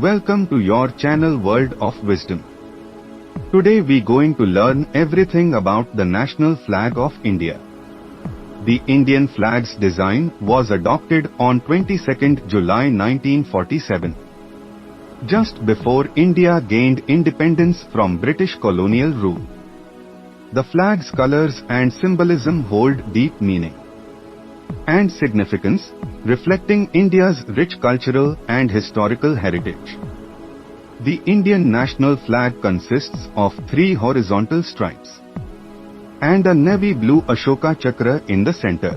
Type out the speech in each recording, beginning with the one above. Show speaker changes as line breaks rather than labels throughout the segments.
Welcome to your channel World of Wisdom. Today we going to learn everything about the national flag of India. The Indian flag's design was adopted on 22nd July 1947. Just before India gained independence from British colonial rule. The flag's colors and symbolism hold deep meaning and significance, reflecting India's rich cultural and historical heritage. The Indian national flag consists of 3 horizontal stripes and a navy blue Ashoka Chakra in the center.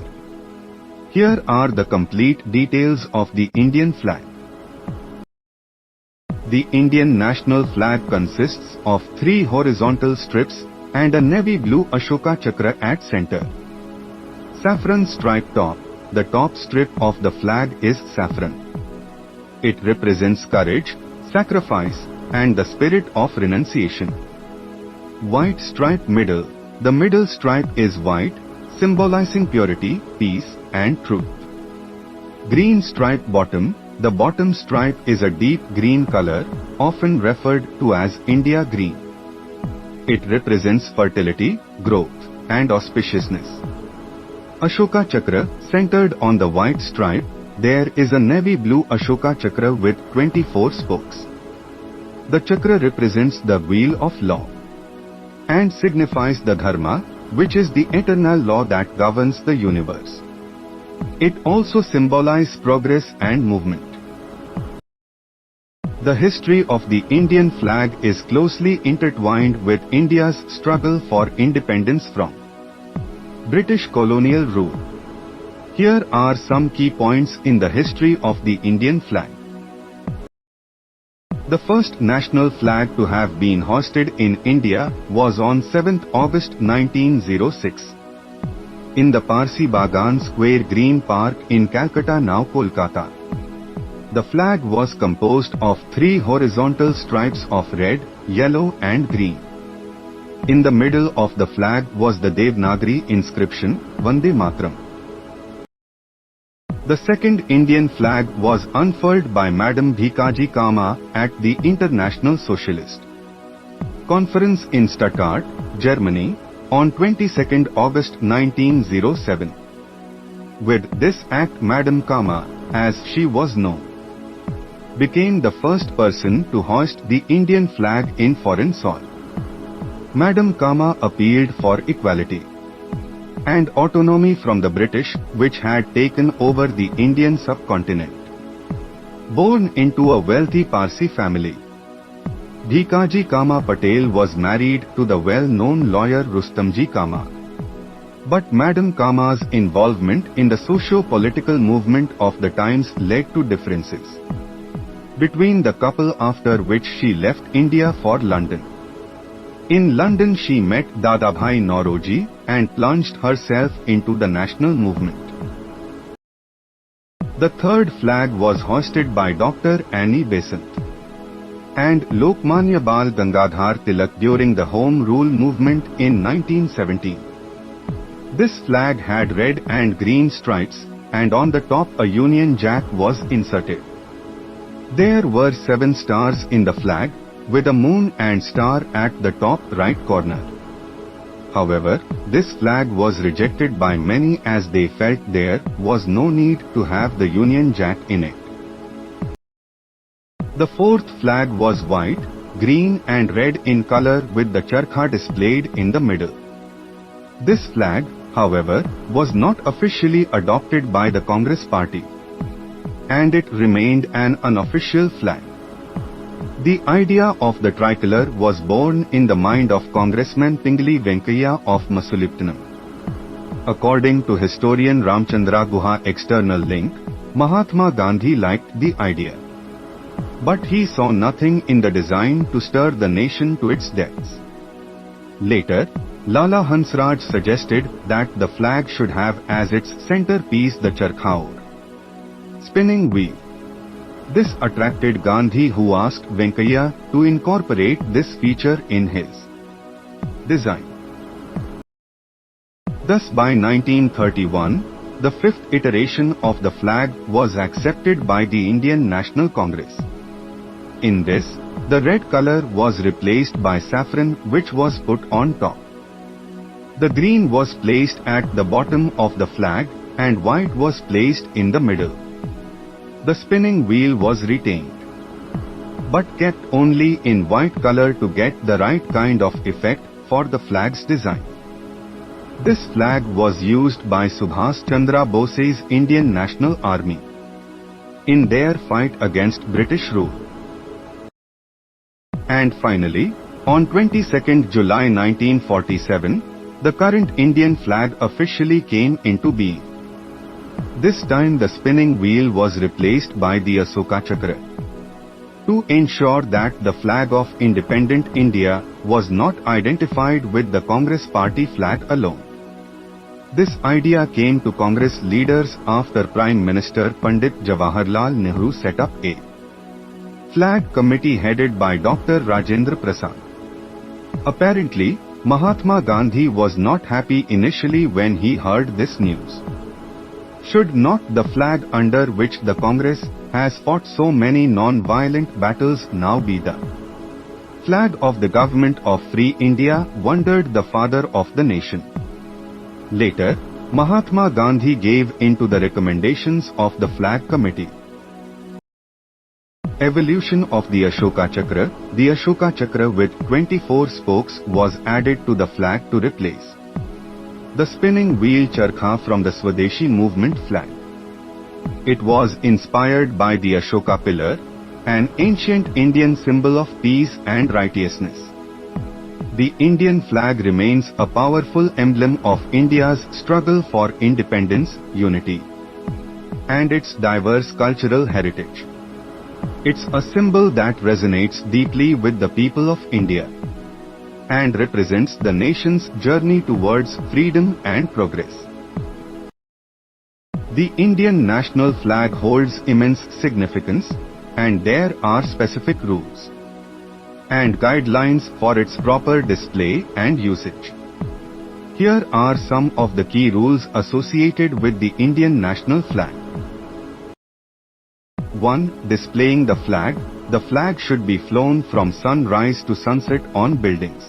Here are the complete details of the Indian flag. The Indian national flag consists of 3 horizontal strips and a navy blue Ashoka Chakra at center. Saffron stripe top. The top strip of the flag is saffron. It represents courage, sacrifice, and the spirit of renunciation. White stripe middle. The middle stripe is white, symbolizing purity, peace, and truth. Green stripe bottom. The bottom stripe is a deep green color, often referred to as India green. It represents fertility, growth, and auspiciousness. Ashoka Chakra, centered on the white stripe, there is a navy blue Ashoka Chakra with 24 spokes. The chakra represents the wheel of law and signifies the dharma, which is the eternal law that governs the universe. It also symbolizes progress and movement. The history of the Indian flag is closely intertwined with India's struggle for independence from British colonial rule. Here are some key points in the history of the Indian flag. The first national flag to have been hoisted in India was on 7th August 1906. In the Parsi Bagan Square Green Park in Calcutta, now Kolkata. The flag was composed of 3 horizontal stripes of red, yellow and green. In the middle of the flag was the Devanagari inscription, Vande Mataram. The second Indian flag was unfurled by Madam Bhikaji Cama at the International Socialist Conference in Stuttgart, Germany, on 22nd August 1907. With this act, Madam Cama, as she was known, became the first person to hoist the Indian flag in foreign soil. Madam Cama appealed for equality and autonomy from the British, which had taken over the Indian subcontinent. Born into a wealthy Parsi family, Bhikaji Cama Patel was married to the well-known lawyer Rustamji Cama. But Madam Cama's involvement in the socio-political movement of the times led to differences between the couple, after which she left India for London. In London she met Dadabhai Nauroji and plunged herself into the national movement. The third flag was hoisted by Dr. Annie Besant and Lokmanya Bal Gangadhar Tilak during the Home Rule movement in 1917. This flag had red and green stripes, and on the top a Union Jack was inserted. There were 7 stars in the flag, with a moon and star at the top right corner. However, this flag was rejected by many as they felt there was no need to have the Union Jack in it. The fourth flag was white, green and red in color with the charkha displayed in the middle. This flag, however, was not officially adopted by the Congress Party, and it remained an unofficial flag. The idea of the tricolor was born in the mind of Congressman Pingali Venkaiah of Masuliptanam. According to historian Ramchandra Guha external link, Mahatma Gandhi liked the idea, but he saw nothing in the design to stir the nation to its depths. Later, Lala Hansraj suggested that the flag should have as its centerpiece the charkha spinning wheel. This attracted Gandhi, who asked Venkaiah to incorporate this feature in his design. Thus by 1931, the fifth iteration of the flag was accepted by the Indian National Congress. In this, the red color was replaced by saffron, which was put on top. The green was placed at the bottom of the flag and white was placed in the middle. The spinning wheel was retained, but kept only in white color to get the right kind of effect for the flag's design. This flag was used by Subhas Chandra Bose's Indian National Army in their fight against British rule. And finally, on 22nd July 1947, the current Indian flag officially came into being. This time the spinning wheel was replaced by the Ashoka Chakra, to ensure that the flag of independent India was not identified with the Congress party flag alone. This idea came to Congress leaders after Prime Minister Pandit Jawaharlal Nehru set up a flag committee headed by Dr. Rajendra Prasad. Apparently, Mahatma Gandhi was not happy initially when he heard this news. Should not the flag under which the Congress has fought so many non-violent battles now be the flag of the government of Free India, wondered the father of the nation. Later, Mahatma Gandhi gave in to the recommendations of the flag committee. Evolution of the Ashoka Chakra. The Ashoka Chakra with 24 spokes was added to the flag to replace the spinning wheel charkha from the Swadeshi movement flag. It was inspired by the Ashoka pillar, an ancient Indian symbol of peace and righteousness. The Indian flag remains a powerful emblem of India's struggle for independence, unity, and its diverse cultural heritage. It's a symbol that resonates deeply with the people of India and represents the nation's journey towards freedom and progress. The Indian national flag holds immense significance, and there are specific rules and guidelines for its proper display and usage. Here are some of the key rules associated with the Indian national flag. 1. Displaying the flag. The flag should be flown from sunrise to sunset on buildings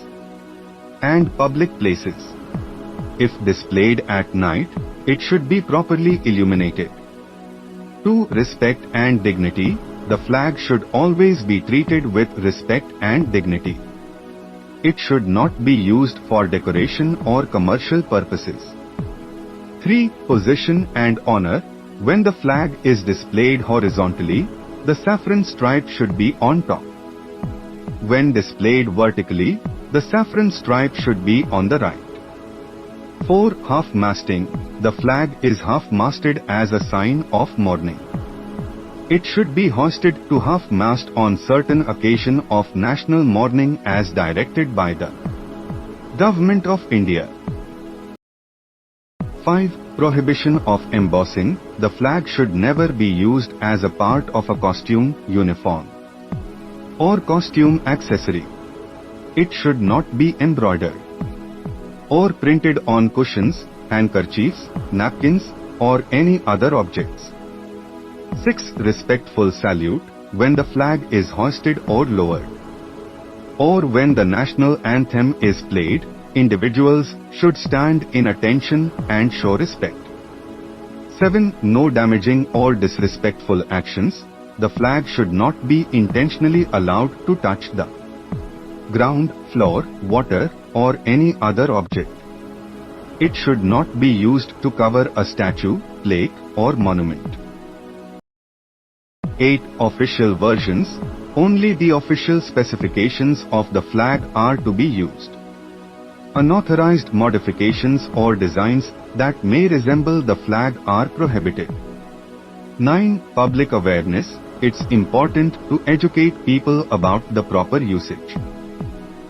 and public places. If displayed at night, it should be properly illuminated. 2. Respect and dignity. The flag should always be treated with respect and dignity. It should not be used for decoration or commercial purposes. 3. Position and honor. When the flag is displayed horizontally, the saffron stripe should be on top. When displayed vertically, the saffron stripe should be on the right. 4. Half-masting. The flag is half-masted as a sign of mourning. It should be hoisted to half-mast on certain occasion of national mourning as directed by the Government of India. 5. Prohibition of embossing. The flag should never be used as a part of a costume, uniform, or costume accessory. It should not be embroidered or printed on cushions, handkerchiefs, napkins, or any other objects. 6. Respectful salute. When the flag is hoisted or lowered, or when the national anthem is played, individuals should stand in attention and show respect. 7. No damaging or disrespectful actions. The flag should not be intentionally allowed to touch the ground, floor, water, or any other object. It should not be used to cover a statue, plaque, or monument. 8. Official versions. Only the official specifications of the flag are to be used. Unauthorized modifications or designs that may resemble the flag are prohibited. 9. Public awareness. It's important to educate people about the proper usage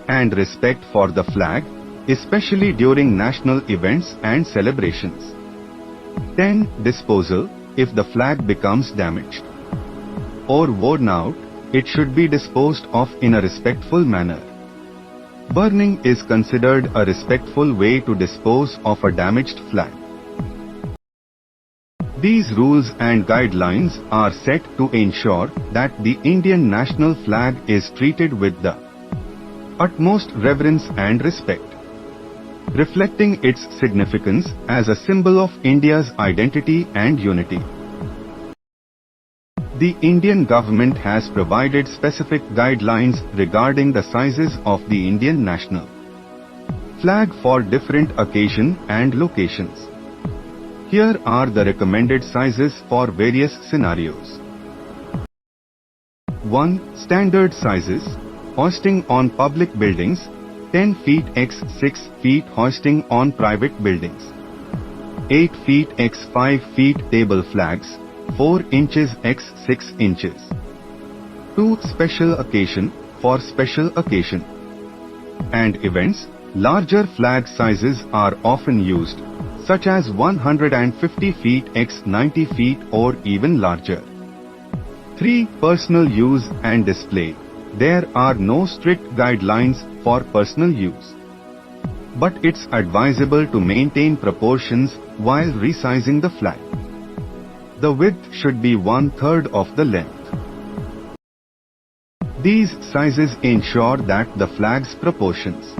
and respect for the flag, especially during national events and celebrations. 10. Disposal. If the flag becomes damaged or worn out, it should be disposed of in a respectful manner. Burning is considered a respectful way to dispose of a damaged flag. These rules and guidelines are set to ensure that the Indian national flag is treated with the utmost reverence and respect, reflecting its significance as a symbol of India's identity and unity. The Indian government has provided specific guidelines regarding the sizes of the Indian national flag for different occasions and locations. Here are the recommended sizes for various scenarios. 1. Standard sizes. Hoisting on public buildings, 10 feet x 6 feet. Hoisting on private buildings, 8 feet x 5 feet. Table flags, 4 inches x 6 inches. 2. Special occasion. For special occasion and events, larger flag sizes are often used, such as 150 feet x 90 feet or even larger. 3. Personal use and display. There are no strict guidelines for personal use, but it's advisable to maintain proportions while resizing the flag. The width should be 1/3 of the length. These sizes ensure that the flag's proportions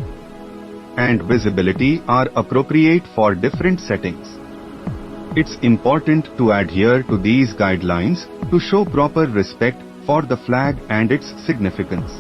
and visibility are appropriate for different settings. It's important to adhere to these guidelines to show proper respect for the flag and its significance.